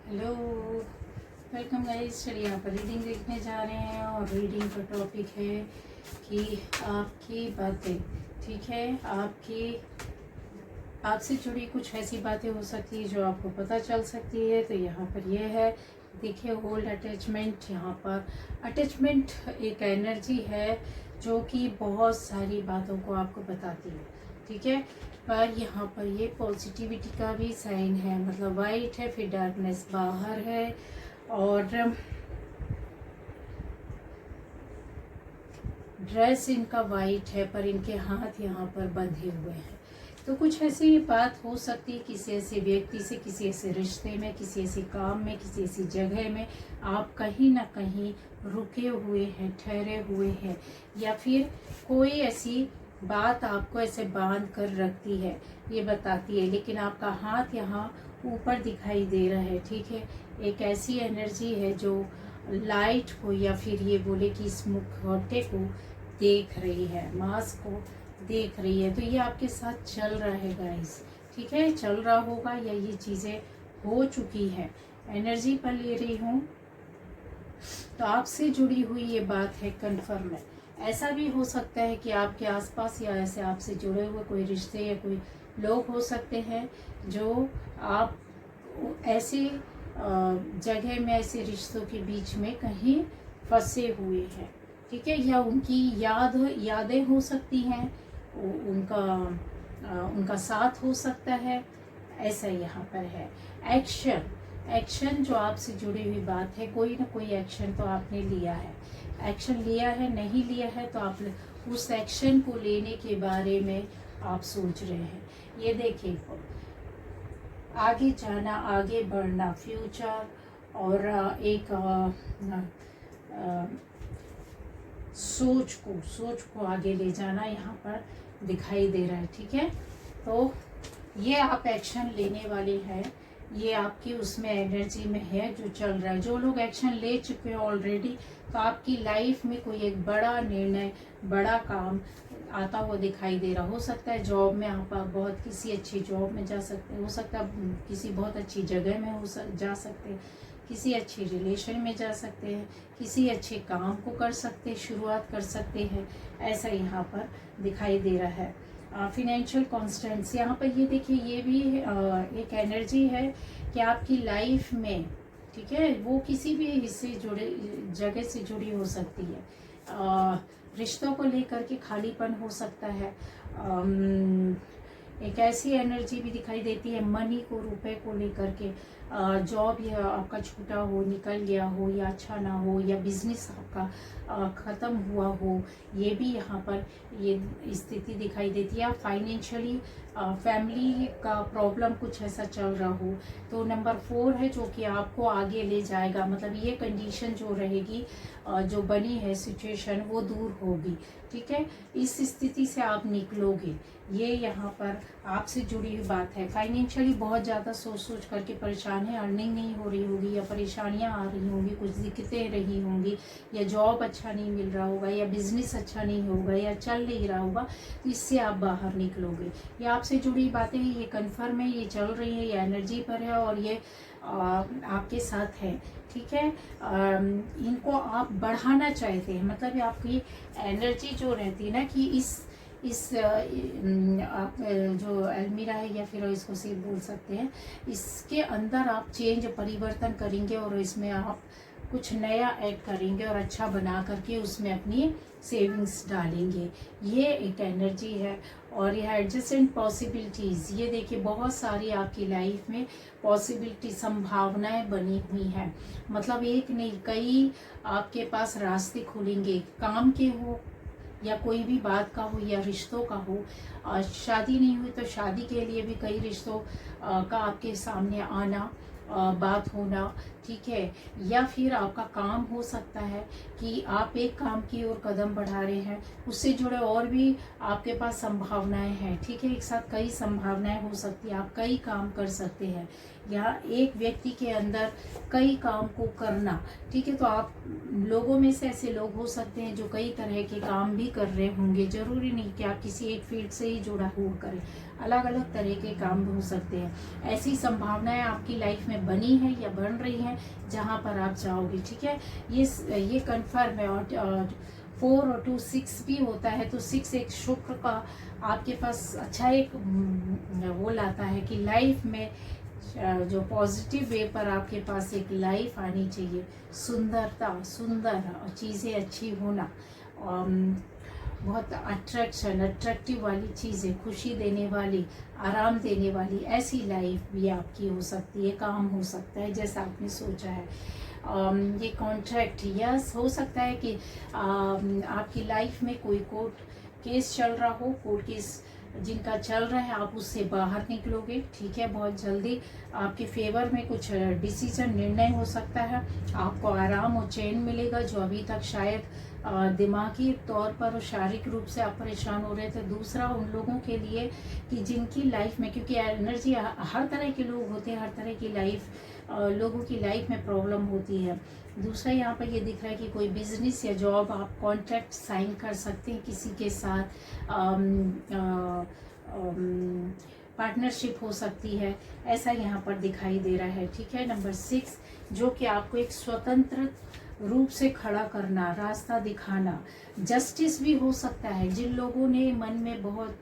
Hello, welcome guys. चलिए यहाँ पर रीडिंग देखने जा रहे हैं और रीडिंग का टॉपिक है कि आपकी बातें, ठीक है, आपसे जुड़ी कुछ ऐसी बातें हो सकती है जो आपको पता चल सकती है। तो यहाँ पर ये है, देखिए, होल्ड अटैचमेंट। यहाँ पर अटैचमेंट एक एनर्जी है जो कि बहुत सारी बातों को आपको बताती है, ठीक है। पर यहाँ पर ये पॉजिटिविटी का भी साइन है, मतलब वाइट है, फिर डार्कनेस बाहर है और ड्रेस इनका वाइट है, पर इनके हाथ यहाँ पर बंधे हुए हैं। तो कुछ ऐसी बात हो सकती है किसी ऐसे व्यक्ति से, किसी ऐसे रिश्ते में, किसी ऐसे काम में, किसी ऐसी जगह में आप कहीं ना कहीं रुके हुए हैं, ठहरे हुए हैं, या फिर कोई ऐसी बात आपको ऐसे बांध कर रखती है, ये बताती है। लेकिन आपका हाथ यहाँ ऊपर दिखाई दे रहा है, ठीक है। एक ऐसी एनर्जी है जो लाइट को, या फिर ये बोले कि इस मुखौटे को देख रही है, मास्क को देख रही है। तो ये आपके साथ चल रहा है गाइस, ठीक है, चल रहा होगा या ये चीज़ें हो चुकी है। एनर्जी पर ले रही हूँ तो आपसे जुड़ी हुई ये बात है, कन्फर्म है। ऐसा भी हो सकता है कि आपके आसपास या ऐसे आपसे जुड़े हुए कोई रिश्ते या कोई लोग हो सकते हैं जो आप ऐसे जगह में, ऐसे रिश्तों के बीच में कहीं फंसे हुए हैं, ठीक है। या उनकी यादें हो सकती हैं, उनका साथ हो सकता है, ऐसा यहाँ पर है। एक्शन जो आपसे जुड़ी हुई बात है, कोई ना कोई एक्शन तो आपने लिया है। एक्शन लिया है, नहीं लिया है, तो आप उस एक्शन को लेने के बारे में आप सोच रहे हैं। ये देखिए, आगे जाना, आगे बढ़ना, फ्यूचर और एक सोच को आगे ले जाना यहाँ पर दिखाई दे रहा है, ठीक है। तो ये आप एक्शन लेने वाले हैं, ये आपकी उसमें एनर्जी में है जो चल रहा है। जो लोग एक्शन ले चुके हैं ऑलरेडी, तो आपकी लाइफ में कोई एक बड़ा निर्णय, बड़ा काम आता हुआ दिखाई दे रहा। हो सकता है जॉब में आप बहुत किसी अच्छी जॉब में जा सकते हैं, हो सकता है किसी बहुत अच्छी जगह में जा सकते हैं, किसी अच्छे रिलेशन में जा सकते हैं, किसी अच्छे काम को कर सकते हैं, शुरुआत कर सकते हैं, ऐसा यहाँ पर दिखाई दे रहा है। फिनेंशियल कॉन्स्टेंट्स यहाँ पर ये देखिए, ये भी एक एनर्जी है कि आपकी लाइफ में, ठीक है, वो किसी भी हिस्से जुड़े जगह से जुड़ी हो सकती है। रिश्तों को लेकर के खालीपन हो सकता है। एक ऐसी एनर्जी भी दिखाई देती है मनी को, रुपए को लेकर के। जॉब या आपका छूटा हो, निकल गया हो, या अच्छा ना हो, या बिजनेस आपका ख़त्म हुआ हो, ये भी यहाँ पर ये स्थिति दिखाई देती है। फाइनेंशियली फैमिली का प्रॉब्लम कुछ ऐसा चल रहा हो, तो नंबर 4 है जो कि आपको आगे ले जाएगा। मतलब ये कंडीशन जो रहेगी, जो बनी है सिचुएशन, वो दूर होगी, ठीक है। इस स्थिति से आप निकलोगे, ये यहाँ पर आपसे जुड़ी हुई बात है। फाइनेंशियली बहुत ज़्यादा सोच करके परेशान है, अर्निंग नहीं हो रही होगी, या परेशानियाँ आ रही होंगी, कुछ दिक्कतें रही होंगी, या जॉब अच्छा नहीं मिल रहा होगा, या बिजनेस अच्छा नहीं होगा, या चल नहीं रहा होगा, तो इससे आप बाहर निकलोगे। ये आपसे जुड़ी बातें, ये कन्फर्म है, ये चल रही है, ये एनर्जी पर है और ये आपके साथ है, ठीक है। इनको आप बढ़ाना चाहते हैं, मतलब आपकी एनर्जी जो रहती है ना कि इस आप जो अलमीरा है, या फिर इसको सील बोल सकते हैं, इसके अंदर आप चेंज, परिवर्तन करेंगे और इसमें आप कुछ नया ऐड करेंगे और अच्छा बना करके उसमें अपनी सेविंग्स डालेंगे, ये एक एनर्जी है। और यह एडजस्टेंट पॉसिबिलिटीज़, ये देखिए, बहुत सारी आपकी लाइफ में पॉसिबिलिटी, संभावनाएं बनी हुई हैं। मतलब एक नहीं, कई आपके पास रास्ते खुलेंगे, काम के हो या कोई भी बात का हो, या रिश्तों का हो। शादी नहीं हुई तो शादी के लिए भी कई रिश्तों का आपके सामने आना, बात होना, ठीक है। या फिर आपका काम हो सकता है कि आप एक काम की ओर कदम बढ़ा रहे हैं, उससे जुड़े और भी आपके पास संभावनाएं हैं, ठीक है। एक साथ कई संभावनाएं हो सकती है, आप कई काम कर सकते हैं। या एक व्यक्ति के अंदर कई काम को करना, ठीक है। तो आप लोगों में से ऐसे लोग हो सकते हैं जो कई तरह के काम भी कर रहे होंगे, जरूरी नहीं कि आप किसी एक फील्ड से ही जुड़ा हुआ करें, अलग अलग तरह के काम हो सकते हैं। ऐसी संभावनाएं आपकी लाइफ में बनी है या बन रही हैं जहां पर आप जाओगे, ठीक है। ये कन्फर्म है। और 4 और 2 6 भी होता है, तो 6 एक शुक्र का आपके पास अच्छा एक वो लाता है कि लाइफ में जो पॉजिटिव वे पर आपके पास एक लाइफ आनी चाहिए, सुंदर चीज़ें अच्छी होना, बहुत अट्रैक्टिव वाली चीज़ें, खुशी देने वाली, आराम देने वाली, ऐसी लाइफ भी आपकी हो सकती है, काम हो सकता है जैसा आपने सोचा है। ये कॉन्ट्रैक्ट यस हो सकता है कि आपकी लाइफ में कोई कोर्ट केस चल रहा हो, कोर्ट केस जिनका चल रहा है आप उससे बाहर निकलोगे, ठीक है। बहुत जल्दी आपके फेवर में कुछ डिसीजन, निर्णय हो सकता है, आपको आराम और चैन मिलेगा जो अभी तक शायद दिमागी तौर पर और शारीरिक रूप से आप परेशान हो रहे थे। दूसरा उन लोगों के लिए कि जिनकी लाइफ में, क्योंकि एनर्जी हर तरह के लोग होते हैं, हर तरह की लाइफ लोगों की लाइफ में प्रॉब्लम होती है। दूसरा यहाँ पर ये दिख रहा है कि कोई बिजनेस या जॉब आप कॉन्ट्रैक्ट साइन कर सकते हैं किसी के साथ, पार्टनरशिप हो सकती है, ऐसा यहाँ पर दिखाई दे रहा है, ठीक है। नंबर 6 जो कि आपको एक स्वतंत्र रूप से खड़ा करना, रास्ता दिखाना, जस्टिस भी हो सकता है। जिन लोगों ने मन में बहुत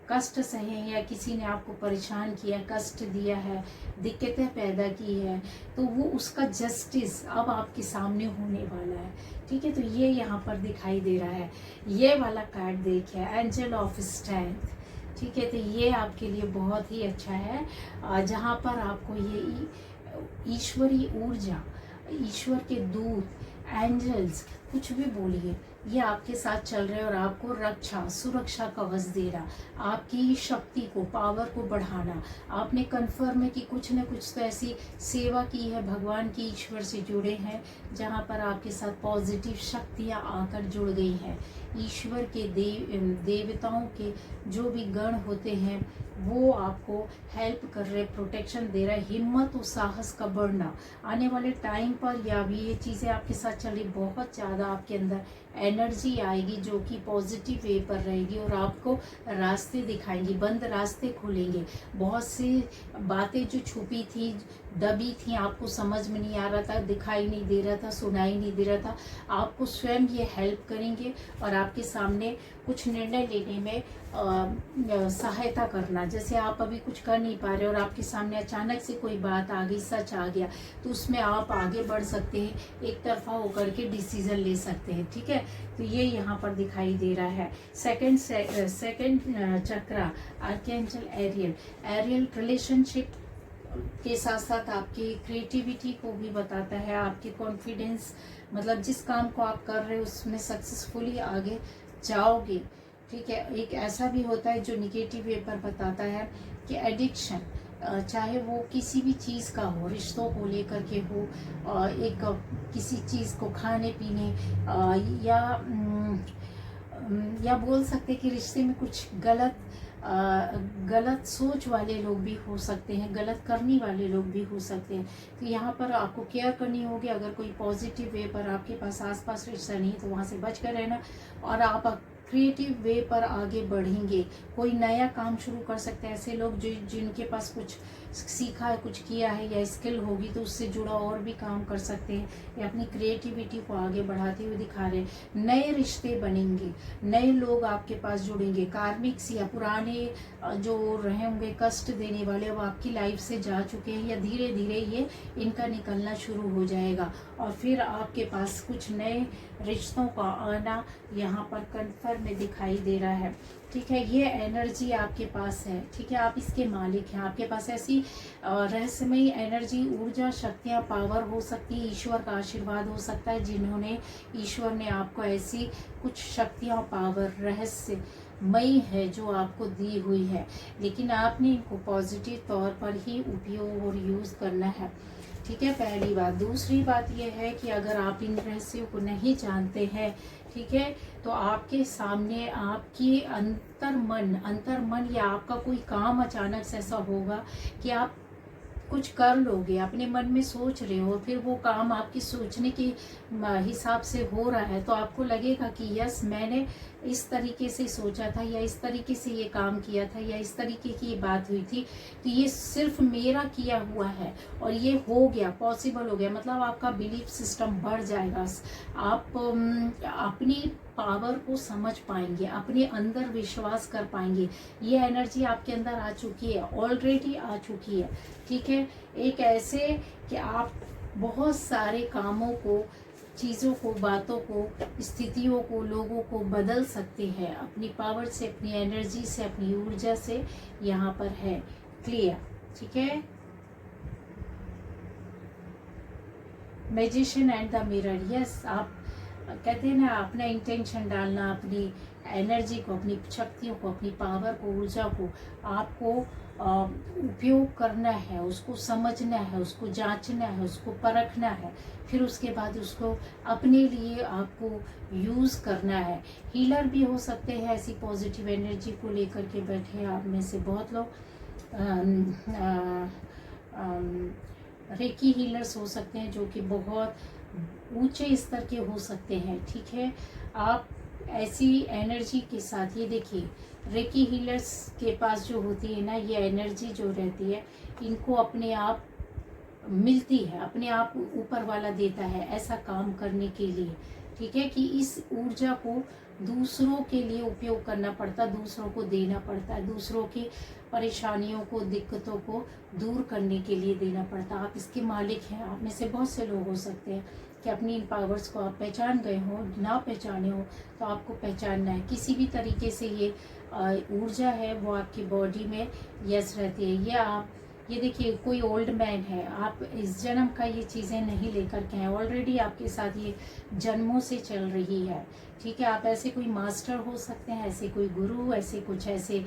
कष्ट सहे या किसी ने आपको परेशान किया, कष्ट दिया है, दिक्कतें पैदा की है, तो वो उसका जस्टिस अब आपके सामने होने वाला है, ठीक है। तो ये यहाँ पर दिखाई दे रहा है। ये वाला कार्ड देखिए, एंजल ऑफ स्ट्रेंथ, ठीक है। तो ये आपके लिए बहुत ही अच्छा है, जहाँ पर आपको ये ईश्वरीय ऊर्जा, ईश्वर के दूत, एंजल्स, कुछ भी बोलिए, ये आपके साथ चल रहे हैं और आपको रक्षा, सुरक्षा कवच दे रहा, आपकी शक्ति को, पावर को बढ़ाना। आपने कन्फर्म है कि कुछ न कुछ तो ऐसी सेवा की है, भगवान की, ईश्वर से जुड़े हैं, जहाँ पर आपके साथ पॉजिटिव शक्तियाँ आकर जुड़ गई हैं। ईश्वर के देवताओं के जो भी गण होते हैं वो आपको हेल्प कर रहे, प्रोटेक्शन दे रहा है। हिम्मत और साहस का बढ़ना आने वाले टाइम पर, या भी ये चीज़ें आपके साथ चल रही, बहुत ज़्यादा आपके अंदर एनर्जी आएगी जो कि पॉजिटिव वे पर रहेगी और आपको रास्ते दिखाएंगी, बंद रास्ते खुलेंगे। बहुत सी बातें जो छुपी थी, दबी थी, आपको समझ में नहीं आ रहा था, दिखाई नहीं दे रहा था, सुनाई नहीं दे रहा था, आपको स्वयं ये हेल्प करेंगे और आपके सामने कुछ निर्णय लेने में सहायता करना। जैसे आप अभी कुछ कर नहीं पा रहे और आपके सामने अचानक से कोई बात आ गई, सच आ गया, तो उसमें आप आगे बढ़ सकते हैं, एक तरफा होकर के डिसीजन ले सकते हैं, ठीक है। तो ये यहाँ पर दिखाई दे रहा है। सेकंड चक्रा, आर्कएंजल एरियल रिलेशनशिप के साथ साथ आपकी क्रिएटिविटी को भी बताता है, आपकी कॉन्फिडेंस, मतलब जिस काम को आप कर रहे हो उसमें सक्सेसफुली आगे जाओगे, ठीक है। एक ऐसा भी होता है जो निगेटिव वे पर बताता है कि एडिक्शन, चाहे वो किसी भी चीज़ का हो, रिश्तों को लेकर के हो, एक किसी चीज़ को खाने पीने, या बोल सकते कि रिश्ते में कुछ गलत सोच वाले लोग भी हो सकते हैं, गलत करने वाले लोग भी हो सकते हैं। तो यहाँ पर आपको केयर करनी होगी। अगर कोई पॉजिटिव वे पर आपके पास आसपास रिश्ता नहीं तो वहाँ से बच कर रहना, और आप क्रिएटिव वे पर आगे बढ़ेंगे। कोई नया काम शुरू कर सकते हैं ऐसे लोग जिनके पास कुछ सीखा है, कुछ किया है या स्किल होगी तो उससे जुड़ा और भी काम कर सकते हैं, या अपनी क्रिएटिविटी को आगे बढ़ाते हुए दिखा रहे हैं। नए रिश्ते बनेंगे, नए लोग आपके पास जुड़ेंगे, कार्मिक्स या पुराने जो रहे होंगे कष्ट देने वाले वो आपकी लाइफ से जा चुके हैं, या धीरे धीरे ये इनका निकलना शुरू हो जाएगा और फिर आपके पास कुछ नए रिश्तों का आना यहाँ पर कन्फर्म में दिखाई दे रहा है, ठीक है। ये एनर्जी आपके पास है, ठीक है, आप इसके मालिक हैं। आपके पास ऐसी रहस्यमयी एनर्जी, ऊर्जा, शक्तियाँ, पावर हो सकती है, ईश्वर का आशीर्वाद हो सकता है, जिन्होंने ईश्वर ने आपको ऐसी कुछ शक्तियाँ, पावर, रहस्यमयी है जो आपको दी हुई है, लेकिन आपने इनको पॉजिटिव तौर पर ही उपयोग और यूज़ करना है, ठीक है, पहली बात। दूसरी बात यह है कि अगर आप इन रहस्यों को नहीं जानते हैं, ठीक है, तो आपके सामने आपकी अंतर्मन या आपका कोई काम अचानक से ऐसा होगा कि आप कुछ कर लोगे, अपने मन में सोच रहे हो, फिर वो काम आपकी सोचने के हिसाब से हो रहा है, तो आपको लगेगा कि यस मैंने इस तरीके से सोचा था, या इस तरीके से ये काम किया था, या इस तरीके की ये बात हुई थी, तो ये सिर्फ मेरा किया हुआ है और ये हो गया, पॉसिबल हो गया। मतलब आपका बिलीफ सिस्टम बढ़ जाएगा, आप अपनी पावर को समझ पाएंगे, अपने अंदर विश्वास कर पाएंगे। ये एनर्जी आपके अंदर आ चुकी है, ऑलरेडी आ चुकी है, ठीक है। एक ऐसे कि आप बहुत सारे कामों को, चीज़ों को, बातों को, स्थितियों को, लोगों को बदल सकते हैं अपनी पावर से, अपनी एनर्जी से, अपनी ऊर्जा से। यहाँ पर है क्लियर, ठीक है। Magician and the mirror, yes, आप कहते हैं ना अपना इंटेंशन डालना, अपनी एनर्जी को, अपनी शक्तियों को, अपनी पावर को, ऊर्जा को आपको उपयोग करना है, उसको समझना है, उसको जांचना है, उसको परखना है, फिर उसके बाद उसको अपने लिए आपको यूज़ करना है। हीलर भी हो सकते हैं, ऐसी पॉजिटिव एनर्जी को लेकर के बैठे आप में से बहुत लोग। रेकी हीलर्स हो सकते हैं जो कि बहुत ऊंचे स्तर के हो सकते हैं, ठीक है। आप ऐसी एनर्जी के साथ, ये देखिए रेकी हीलर्स के पास जो होती है ना, ये एनर्जी जो रहती है, इनको अपने आप मिलती है, अपने आप ऊपर वाला देता है ऐसा काम करने के लिए, ठीक है। कि इस ऊर्जा को दूसरों के लिए उपयोग करना पड़ता, दूसरों को देना पड़ता है, दूसरों की परेशानियों को, दिक्कतों को दूर करने के लिए देना पड़ता। आप इसके मालिक हैं। आप में से बहुत से लोग हो सकते हैं कि अपनी इन पावर्स को आप पहचान गए हो, ना पहचाने हो तो आपको पहचानना है। किसी भी तरीके से ये ऊर्जा है वो आपकी बॉडी में यस रहती है। ये देखिए कोई ओल्ड मैन है, आप इस जन्म का ये चीज़ें नहीं लेकर के हैं, ऑलरेडी आपके साथ ये जन्मों से चल रही है, ठीक है। आप ऐसे कोई मास्टर हो सकते हैं, ऐसे कोई गुरु, ऐसे कुछ ऐसे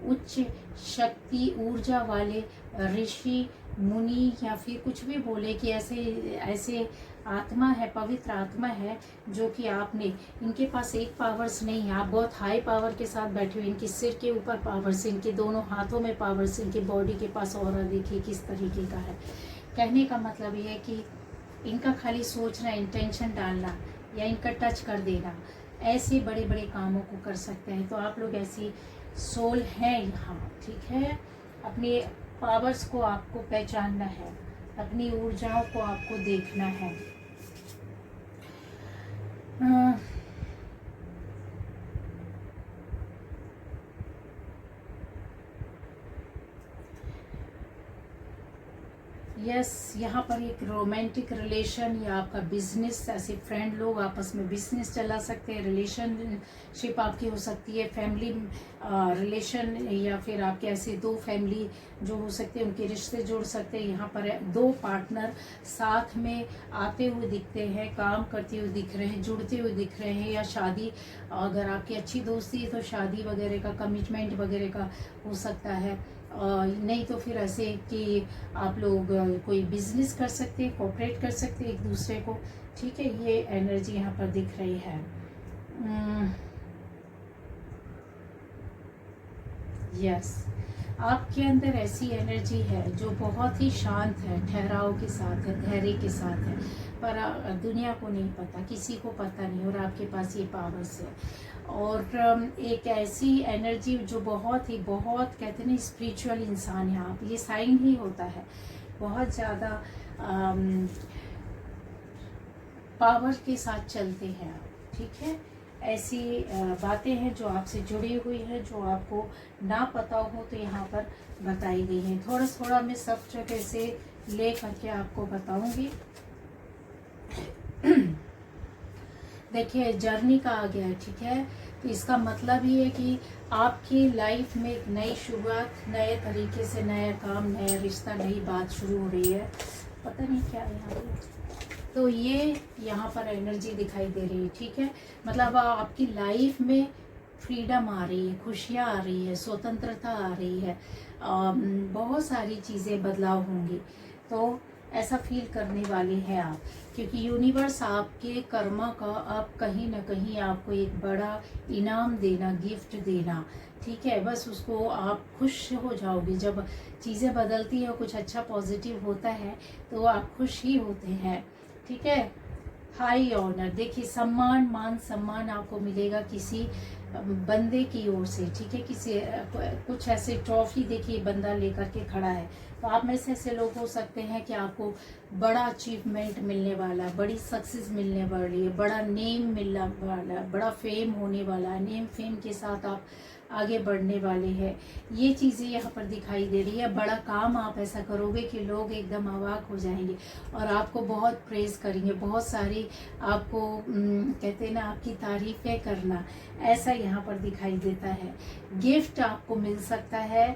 उच्च शक्ति ऊर्जा वाले ऋषि मुनि, या फिर कुछ भी बोले कि ऐसे आत्मा है, पवित्र आत्मा है, जो कि आपने, इनके पास एक पावर्स नहीं है, आप बहुत हाई पावर के साथ बैठे हुए, इनके सिर के ऊपर पावर्स, इनके दोनों हाथों में पावर्स, इनके बॉडी के पास ऑरा देखिए किस तरीके का है। कहने का मतलब ये है कि इनका खाली सोचना, इंटेंशन डालना या इनका टच कर देना, ऐसे बड़े बड़े कामों को कर सकते हैं। तो आप लोग ऐसी सोल हैं यहाँ, ठीक है। अपनी पावर्स को आपको पहचानना है, अपनी ऊर्जाओं को आपको देखना है। यस, यहाँ पर एक रोमांटिक रिलेशन या आपका बिजनेस, ऐसे फ्रेंड लोग आपस में बिजनेस चला सकते हैं, रिलेशनशिप आपकी हो सकती है, फैमिली रिलेशन, या फिर आपके ऐसे दो फैमिली जो हो सकते हैं उनके रिश्ते जुड़ सकते हैं। यहाँ पर दो पार्टनर साथ में आते हुए दिखते हैं, काम करते हुए दिख रहे हैं, जुड़ते हुए दिख रहे हैं, या शादी, अगर आपकी अच्छी दोस्ती है तो शादी वगैरह का, कमिटमेंट वगैरह का हो सकता है। नहीं तो फिर ऐसे कि आप लोग कोई बिजनेस कर सकते हैं, कोऑपरेट कर सकते हैं एक दूसरे को, ठीक है। ये एनर्जी यहाँ पर दिख रही है। यस, आपके अंदर ऐसी एनर्जी है जो बहुत ही शांत है, ठहराव के साथ है, धैर्य के साथ है, पर दुनिया को नहीं पता, किसी को पता नहीं, और आपके पास ये पावर्स है। और एक ऐसी एनर्जी जो बहुत कहते हैं ना स्पिरिचुअल इंसान है आप, ये साइन ही होता है, बहुत ज़्यादा पावर के साथ चलते हैं आप, ठीक है। ऐसी बातें हैं जो आपसे जुड़ी हुई है, जो आपको ना पता हो तो यहाँ पर बताई गई हैं। थोड़ा थोड़ा मैं सब जगह से ले करके आपको बताऊंगी। देखिए जर्नी का आ गया है, ठीक है। तो इसका मतलब ये है कि आपकी लाइफ में एक नई शुरुआत, नए तरीके से नया काम, नया रिश्ता, नई बात शुरू हो रही है। पता नहीं क्या है यहाँ पे, तो ये यहाँ पर एनर्जी दिखाई दे रही है, ठीक है। मतलब आपकी लाइफ में फ्रीडम आ रही है, खुशियाँ आ रही है, स्वतंत्रता आ रही है, बहुत सारी चीज़ें बदलाव होंगी। तो ऐसा फील करने वाले हैं आप, क्योंकि यूनिवर्स आपके कर्मा का अब कहीं ना कहीं आपको एक बड़ा इनाम देना, गिफ्ट देना, ठीक है। बस उसको आप खुश हो जाओगे। जब चीज़ें बदलती हैं, कुछ अच्छा पॉजिटिव होता है तो आप खुश ही होते हैं, ठीक है। हाई ऑनर, देखिए सम्मान, मान सम्मान आपको मिलेगा किसी बंदे की ओर से, ठीक है। किसी कुछ ऐसे ट्रॉफी देखिए बंदा लेकर के खड़ा है, तो आप में से ऐसे लोग हो सकते हैं कि आपको बड़ा अचीवमेंट मिलने वाला, बड़ी सक्सेस मिलने वाली है, बड़ा नेम मिलने वाला, बड़ा फेम होने वाला है। नेम फेम के साथ आप आगे बढ़ने वाले हैं, ये चीज़ें यहाँ पर दिखाई दे रही है। बड़ा काम आप ऐसा करोगे कि लोग एकदम अवाक हो जाएंगे और आपको बहुत प्रेज करेंगे, बहुत सारी आपको कहते हैं ना, आपकी तारीफें करना, ऐसा यहाँ पर दिखाई देता है। गिफ्ट आपको मिल सकता है,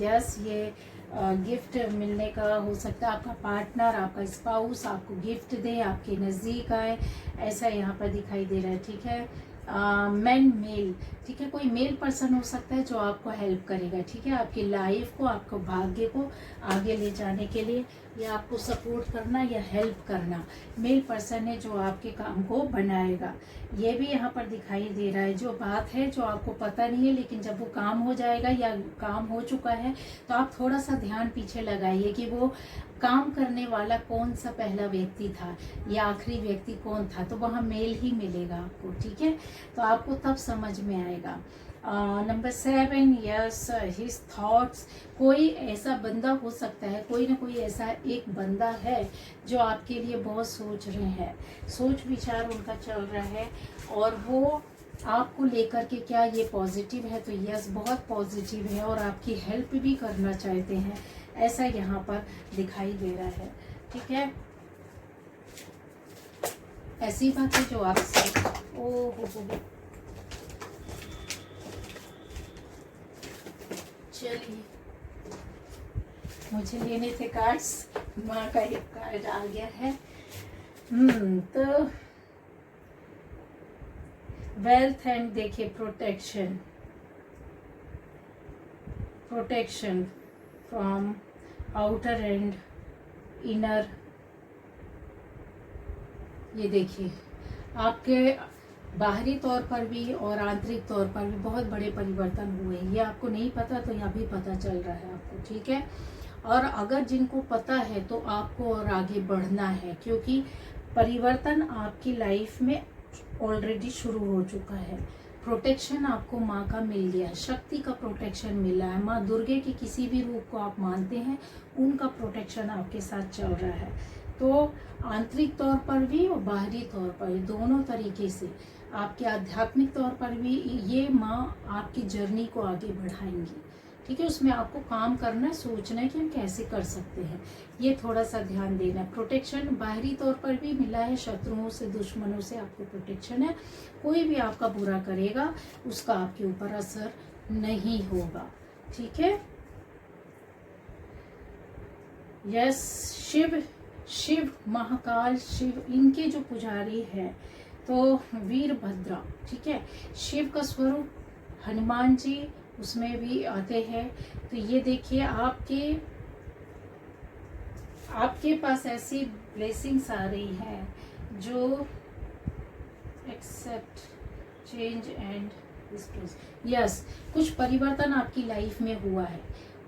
यस, ये गिफ्ट मिलने का हो सकता है। आपका पार्टनर, आपका स्पाउस आपको गिफ्ट दे, आपके नज़दीक आए, ऐसा यहाँ पर दिखाई दे रहा है, ठीक है। मैन मेल, ठीक है, कोई मेल पर्सन हो सकता है जो आपको हेल्प करेगा, ठीक है, आपकी लाइफ को, आपको भाग्य को आगे ले जाने के लिए, या आपको सपोर्ट करना या हेल्प करना। मेल पर्सन है जो आपके काम को बनाएगा, ये भी यहाँ पर दिखाई दे रहा है। जो बात है जो आपको पता नहीं है, लेकिन जब वो काम हो जाएगा या काम हो चुका है तो आप थोड़ा सा ध्यान पीछे लगाइए कि वो काम करने वाला कौन सा पहला व्यक्ति था या आखिरी व्यक्ति कौन था, तो वहाँ मेल ही मिलेगा आपको, ठीक है। तो आपको तब समझ में आएगा। नंबर 7, यस, हिज थॉट्स, कोई ऐसा बंदा हो सकता है, कोई ना कोई ऐसा एक बंदा है जो आपके लिए बहुत सोच रहे हैं, सोच विचार उनका चल रहा है, और वो आपको लेकर के क्या ये पॉजिटिव है, तो यस बहुत पॉजिटिव है, और आपकी हेल्प भी करना चाहते हैं, ऐसा यहाँ पर दिखाई दे रहा है, ठीक है। ऐसी बात है जो आपसे, ओ हो, चलिए, मुझे लेने थे कार्ड्स, माँ का एक कार्ड आ गया है। तो वेल्थ एंड देखिए protection, protection from outer and inner, ये देखिए आपके बाहरी तौर पर भी और आंतरिक तौर पर भी बहुत बड़े परिवर्तन हुए। ये आपको नहीं पता तो यहाँ भी पता चल रहा है आपको, ठीक है। और अगर जिनको पता है तो आपको और आगे बढ़ना है, क्योंकि परिवर्तन आपकी लाइफ में ऑलरेडी शुरू हो चुका है। प्रोटेक्शन आपको माँ का मिल गया, शक्ति का प्रोटेक्शन मिला है। माँ दुर्गे के किसी भी रूप को आप मानते हैं, उनका प्रोटेक्शन आपके साथ चल रहा है। तो आंतरिक तौर पर भी और बाहरी तौर पर भी, दोनों तरीके से आपके आध्यात्मिक तौर पर भी ये माँ आपकी जर्नी को आगे बढ़ाएंगी, ठीक है। उसमें आपको काम करना है, सोचना है कि हम कैसे कर सकते हैं, ये थोड़ा सा ध्यान देना है। प्रोटेक्शन बाहरी तौर पर भी मिला है, शत्रुओं से, दुश्मनों से आपको प्रोटेक्शन है। कोई भी आपका बुरा करेगा उसका आपके ऊपर असर नहीं होगा, ठीक है। यस, शिव महाकाल शिव, इनके जो पुजारी है तो वीरभद्रा, ठीक है। शिव का स्वरूप हनुमान जी उसमें भी आते हैं। तो ये देखिए आपके पास ऐसी ब्लेसिंग्स आ रही हैं जो एक्सेप्ट चेंज एंड यस, कुछ परिवर्तन आपकी लाइफ में हुआ है,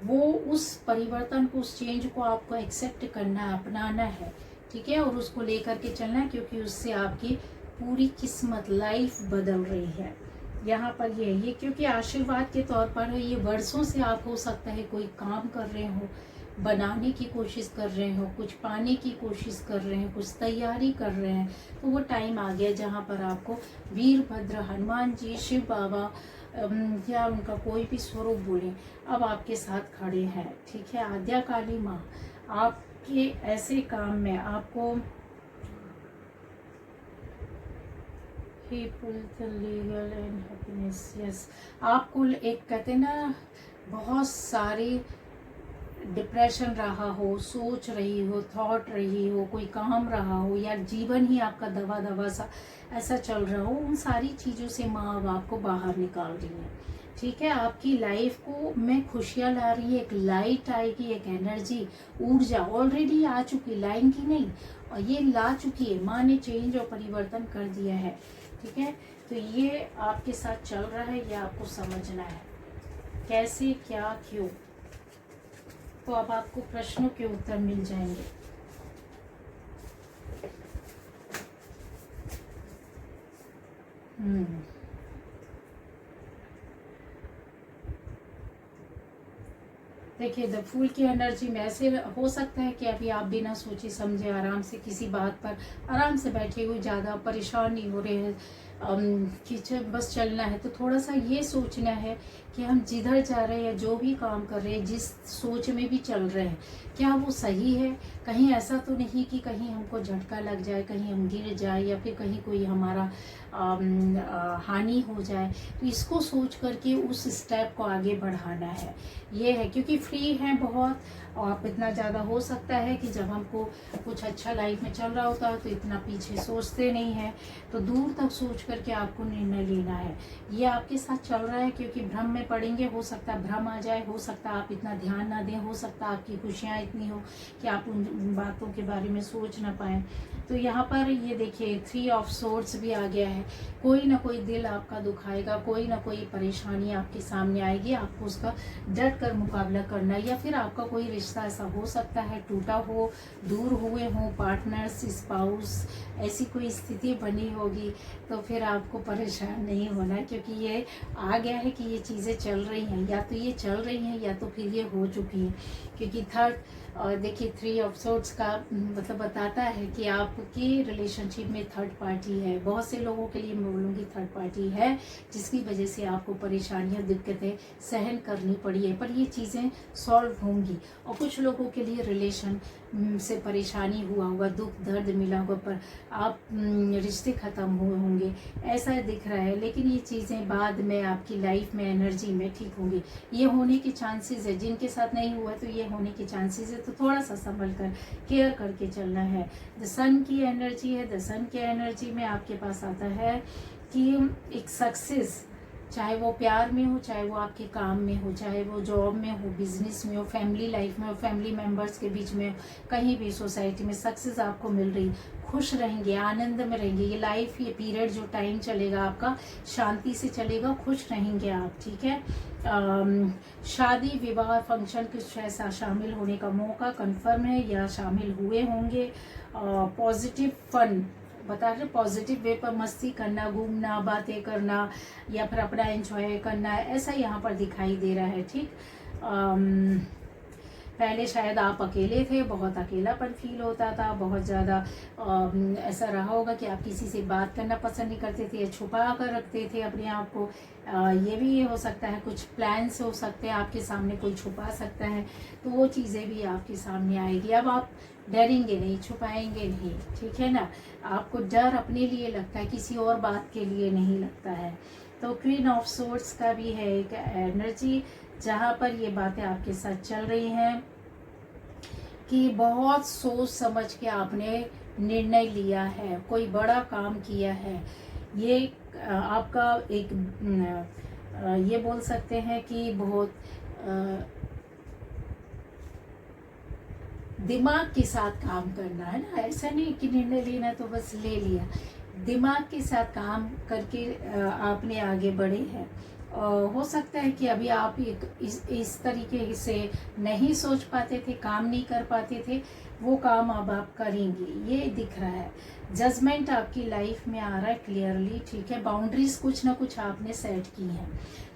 वो उस परिवर्तन को, उस चेंज को आपको एक्सेप्ट करना है, अपनाना है, ठीक है, और उसको लेकर के चलना है, क्योंकि उससे आपकी पूरी किस्मत, लाइफ बदल रही है। यहाँ पर ये क्योंकि आशीर्वाद के तौर पर है। ये वर्षों से आप हो सकता है कोई काम कर रहे हो, बनाने की कोशिश कर रहे हो, कुछ पाने की कोशिश कर रहे हैं, कुछ तैयारी कर रहे हैं, तो वो टाइम आ गया जहाँ पर आपको वीरभद्र, हनुमान जी, शिव बाबा या उनका कोई भी स्वरूप बोले, अब आपके साथ खड़े हैं, ठीक है। आद्या काली माँ आपके ऐसे काम में आपको लीगल एंड हैप्पीनेस, यस, आपको एक कहते हैं ना, बहुत सारी डिप्रेशन रहा हो, सोच रही हो, थॉट रही हो, कोई काम रहा हो, या जीवन ही आपका दवा सा ऐसा चल रहा हो, उन सारी चीज़ों से माँ अब आपको बाहर निकाल रही है, ठीक है। आपकी लाइफ को मैं खुशियाँ ला रही है, एक लाइट आएगी, एक एनर्जी, ऊर्जा ऑलरेडी आ चुकी, लाएंगी नहीं, और ये ला चुकी है। माँ ने चेंज और परिवर्तन कर दिया है, ठीक है। तो ये आपके साथ चल रहा है, ये आपको समझना है कैसे, क्या, क्यों। तो अब आपको प्रश्नों के उत्तर मिल जाएंगे। देखिए, द फूल की एनर्जी में ऐसे हो सकता है कि अभी आप बिना सोचे समझे आराम से किसी बात पर आराम से बैठे हुए, ज़्यादा परेशान नहीं हो रहे हैं कि बस चलना है। तो थोड़ा सा ये सोचना है कि हम जिधर जा रहे हैं, जो भी काम कर रहे हैं, जिस सोच में भी चल रहे हैं, क्या वो सही है? कहीं ऐसा तो नहीं कि कहीं हमको झटका लग जाए, कहीं हम गिर जाए, या फिर कहीं कोई हमारा हानि हो जाए। तो इसको सोच करके उस स्टेप को आगे बढ़ाना है। ये है, क्योंकि फ्री हैं बहुत, और आप इतना ज़्यादा हो सकता है कि जब हमको कुछ अच्छा लाइफ में चल रहा होता है तो इतना पीछे सोचते नहीं हैं। तो दूर तक सोच करके आपको निर्णय लेना है। ये आपके साथ चल रहा है क्योंकि भ्रम में पड़ेंगे, हो सकता है भ्रम आ जाए, हो सकता है आप इतना ध्यान ना दें, हो सकता है आपकी खुशियाँ इतनी हो कि आप उन बातों के बारे में सोच ना पाएँ। तो यहाँ पर ये देखिए 3 ऑफ सोर्ड्स भी आ गया है। कोई ना कोई दिल आपका दुखाएगा, कोई ना कोई परेशानी आपके सामने आएगी, आपको उसका डट कर मुकाबला करना, या फिर आपका कोई रिश्ता ऐसा हो सकता है टूटा हो, दूर हुए हों, पार्टनर्स, स्पाउस, ऐसी कोई स्थिति बनी होगी। तो फिर आपको परेशान नहीं होना, क्योंकि ये आ गया है कि ये चीज़ें चल रही हैं, या तो ये चल रही हैं या तो फिर ये हो चुकी हैं। क्योंकि थर्ड देखिए 3 ऑफ सोर्ड्स का मतलब बताता है कि आपकी रिलेशनशिप में थर्ड पार्टी है। बहुत से लोगों के लिए मैं बोलूँगी थर्ड पार्टी है, जिसकी वजह से आपको परेशानियां, दिक्कतें सहन करनी पड़ी है, पर ये चीज़ें सॉल्व होंगी। और कुछ लोगों के लिए रिलेशन से परेशानी हुआ होगा, दुख दर्द मिला होगा, पर आप रिश्ते ख़त्म हुए होंगे, ऐसा दिख रहा है। लेकिन ये चीज़ें बाद में आपकी लाइफ में एनर्जी में ठीक होंगी, ये होने के चांसेस है। जिनके साथ नहीं हुआ तो ये होने के चांसेस है। तो थोड़ा सा संभल कर, केयर करके चलना है। द सन की एनर्जी है। द सन की एनर्जी में आपके पास आता है कि एक सक्सेस, चाहे वो प्यार में हो, चाहे वो आपके काम में हो, चाहे वो जॉब में हो, बिजनेस में हो, फैमिली लाइफ में हो, फैमिली मेंबर्स के बीच में, कहीं भी सोसाइटी में सक्सेस आपको मिल रही। खुश रहेंगे, आनंद में रहेंगे। ये लाइफ, ये पीरियड जो टाइम चलेगा आपका, शांति से चलेगा, खुश रहेंगे आप, ठीक है। शादी, विवाह, फंक्शन कुछ ऐसा शामिल होने का मौका कन्फर्म है, या शामिल हुए होंगे। पॉजिटिव फन बता रहे, पॉजिटिव वे पर मस्ती करना, घूमना, बातें करना, या फिर अपना एंजॉय करना, ऐसा यहाँ पर दिखाई दे रहा है, ठीक। पहले शायद आप अकेले थे, बहुत अकेलापन फील होता था, बहुत ज़्यादा ऐसा रहा होगा कि आप किसी से बात करना पसंद नहीं करते थे, या छुपा कर रखते थे अपने आप को। ये भी हो सकता है, कुछ प्लान्स हो सकते हैं आपके सामने, कोई छुपा सकता है, तो वो चीज़ें भी आपके सामने आएगी। अब आप डरेंगे नहीं, छुपाएंगे नहीं, ठीक है ना। आपको डर अपने लिए लगता है, किसी और बात के लिए नहीं लगता है। तो क्वीन ऑफ सोर्ड्स का भी है एक एनर्जी, जहाँ पर ये बातें आपके साथ चल रही हैं कि बहुत सोच समझ के आपने निर्णय लिया है, कोई बड़ा काम किया है। ये आपका एक ये बोल सकते हैं कि बहुत दिमाग के साथ काम करना है ना, ऐसा नहीं कि निर्णय लेना तो बस ले लिया। दिमाग के साथ काम करके आपने आगे बढ़े हैं। हो सकता है कि अभी आप इस तरीके से नहीं सोच पाते थे, काम नहीं कर पाते थे, वो काम अब आप करेंगे, ये दिख रहा है। जजमेंट आपकी लाइफ में आ रहा है क्लियरली, ठीक है। बाउंड्रीज कुछ ना कुछ आपने सेट की हैं,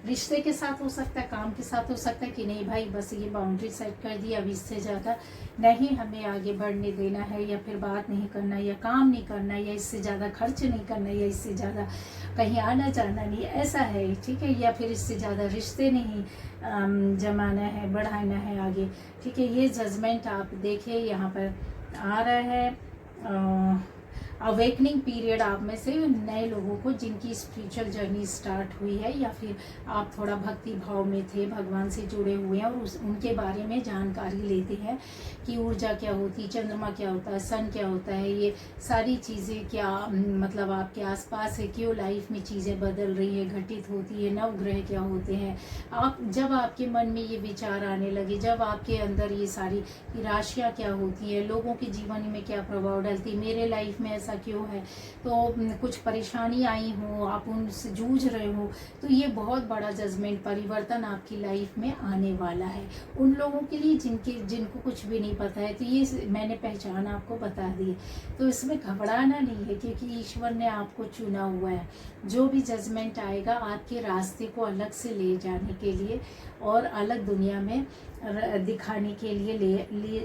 रिश्ते के साथ हो सकता है, काम के साथ हो सकता है कि नहीं भाई बस ये बाउंड्री सेट कर दी, अब इससे ज़्यादा नहीं हमें आगे बढ़ने देना है, या फिर बात नहीं करना, या काम नहीं करना, या इससे ज़्यादा खर्च नहीं करना, या इससे ज़्यादा कहीं आना जाना नहीं, ऐसा है, ठीक है। या फिर इससे ज़्यादा रिश्ते नहीं जमाना है, बढ़ाना है आगे, ठीक है। ये जजमेंट आप देखिए यहाँ पर आ रहा है। अवेकनिंग पीरियड आप में से नए लोगों को जिनकी स्पिरिचुअल जर्नी स्टार्ट हुई है, या फिर आप थोड़ा भक्ति भाव में थे, भगवान से जुड़े हुए हैं और उनके बारे में जानकारी लेते हैं कि ऊर्जा क्या होती है, चंद्रमा क्या होता है, सन क्या होता है, ये सारी चीज़ें क्या मतलब आपके आसपास है, क्यों लाइफ में चीज़ें बदल रही है, घटित होती है, नवग्रह क्या होते हैं। आप जब आपके मन में ये विचार आने लगे, जब आपके अंदर ये सारी राशियाँ क्या होती है, लोगों के जीवन में क्या प्रभाव डालती है, मेरे लाइफ में ऐसा क्यों है, तो कुछ परेशानी आई हो, आप उनसे जूझ रहे हो, तो ये बहुत बड़ा जजमेंट परिवर्तन आपकी लाइफ में आने वाला है। उन लोगों के लिए जिनको कुछ भी नहीं पता है, तो ये मैंने पहचान आपको बता दी, तो इसमें घबराना नहीं है, क्योंकि ईश्वर ने आपको चुना हुआ है। जो भी जजमेंट आएगा आपके रास्ते को अलग से ले जाने के लिए और अलग दुनिया में दिखाने के लिए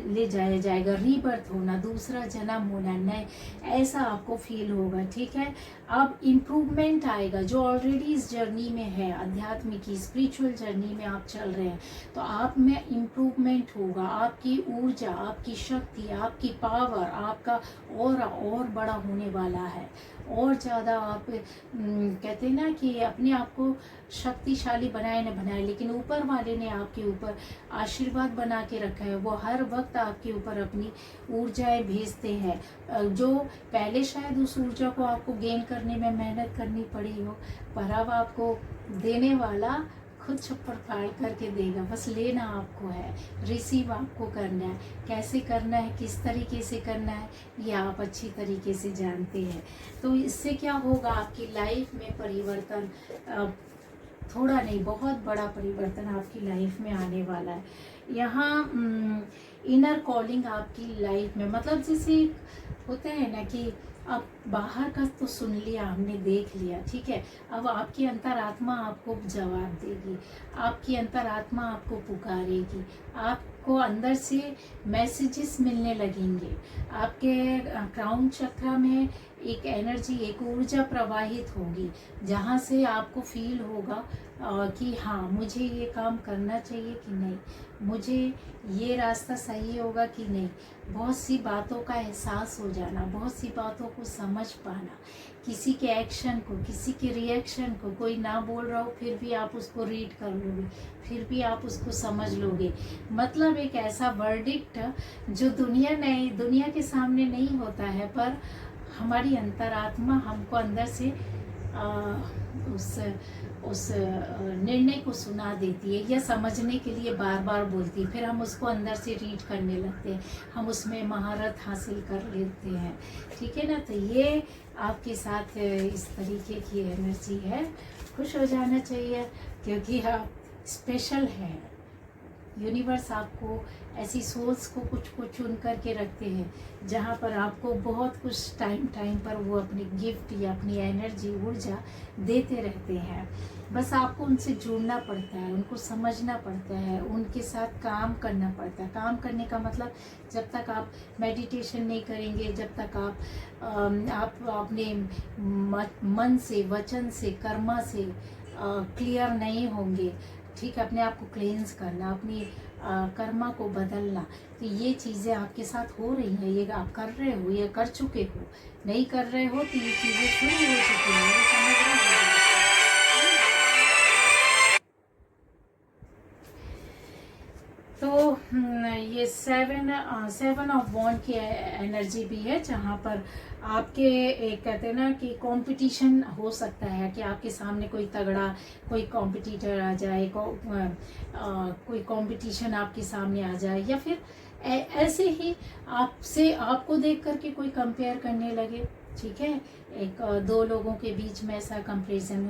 ले जाया जाएगा। रीबर्थ होना, दूसरा जन्म होना, नए ऐसा आपको फील होगा, ठीक है। अब इम्प्रूवमेंट आएगा, जो ऑलरेडी इस जर्नी में है, अध्यात्म की स्पिरिचुअल जर्नी में आप चल रहे हैं, तो आप में इम्प्रूवमेंट होगा। आपकी ऊर्जा, आपकी शक्ति, आपकी पावर, आपका और बड़ा होने वाला है। और ज़्यादा आप कहते हैं ना कि अपने आप को शक्तिशाली बनाए न बनाए, लेकिन ऊपर वाले ने आपके ऊपर आशीर्वाद बना के रखा है। वो हर वक्त आपके ऊपर अपनी ऊर्जाएं भेजते हैं, जो पहले शायद उस ऊर्जा को आपको गेन करने में मेहनत करनी पड़ी हो, पर अब आपको देने वाला खुद छप्पर फाड़ करके देगा। बस लेना आपको है, रिसीव आपको करना है। कैसे करना है, किस तरीके से करना है, ये आप अच्छी तरीके से जानते हैं। तो इससे क्या होगा, आपकी लाइफ में परिवर्तन, थोड़ा नहीं बहुत बड़ा परिवर्तन आपकी लाइफ में आने वाला है। यहाँ इनर कॉलिंग आपकी लाइफ में, मतलब जैसे होता है ना कि अब बाहर का तो सुन लिया हमने, देख लिया, ठीक है। अब आपकी अंतरात्मा आपको जवाब देगी, आपकी अंतरात्मा आपको पुकारेगी, आपको अंदर से मैसेजेस मिलने लगेंगे। आपके क्राउन चक्र में एक एनर्जी, एक ऊर्जा प्रवाहित होगी, जहाँ से आपको फील होगा कि हाँ मुझे ये काम करना चाहिए कि नहीं, मुझे ये रास्ता सही होगा कि नहीं। बहुत सी बातों का एहसास हो जाना, बहुत सी बातों को समझ पाना, किसी के एक्शन को, किसी के रिएक्शन को, कोई ना बोल रहा हो फिर भी आप उसको रीड कर लोगे, फिर भी आप उसको समझ लोगे। मतलब एक ऐसा वर्डिक्ट जो दुनिया के सामने नहीं होता है, पर हमारी अंतरात्मा हमको अंदर से उस निर्णय को सुना देती है, या समझने के लिए बार बार बोलती है, फिर हम उसको अंदर से रीड करने लगते हैं, हम उसमें महारत हासिल कर लेते हैं, ठीक है ना। तो ये आपके साथ इस तरीके की एनर्जी है, खुश हो जाना चाहिए, क्योंकि आप स्पेशल हैं। यूनिवर्स आपको ऐसी सोल्स को कुछ चुन करके रखते हैं, जहाँ पर आपको बहुत कुछ टाइम पर वो अपनी गिफ्ट या अपनी एनर्जी, ऊर्जा देते रहते हैं। बस आपको उनसे जुड़ना पड़ता है, उनको समझना पड़ता है, उनके साथ काम करना पड़ता है। काम करने का मतलब, जब तक आप मेडिटेशन नहीं करेंगे, जब तक आप अपने मन से, वचन से, कर्मा से क्लियर नहीं होंगे, ठीक है, अपने आप को क्लेंस करना, अपनी कर्मा को बदलना, तो ये चीज़ें आपके साथ हो रही हैं, ये आप कर रहे हो, ये कर चुके हो, नहीं कर रहे हो तो ये चीज़ें शुरू हो चुकी हैं, समझ रहे हो। तो ये सेवन ऑफ वॉन्ड की एनर्जी भी है, जहाँ पर आपके एक कहते हैं ना कि कंपटीशन हो सकता है, कि आपके सामने कोई तगड़ा कोई कॉम्पिटिटर आ जाए, कोई कंपटीशन आपके सामने आ जाए, या फिर ऐसे ही आपको देख करके कोई कंपेयर करने लगे, ठीक है। एक दो लोगों के बीच में ऐसा कंपैरिजन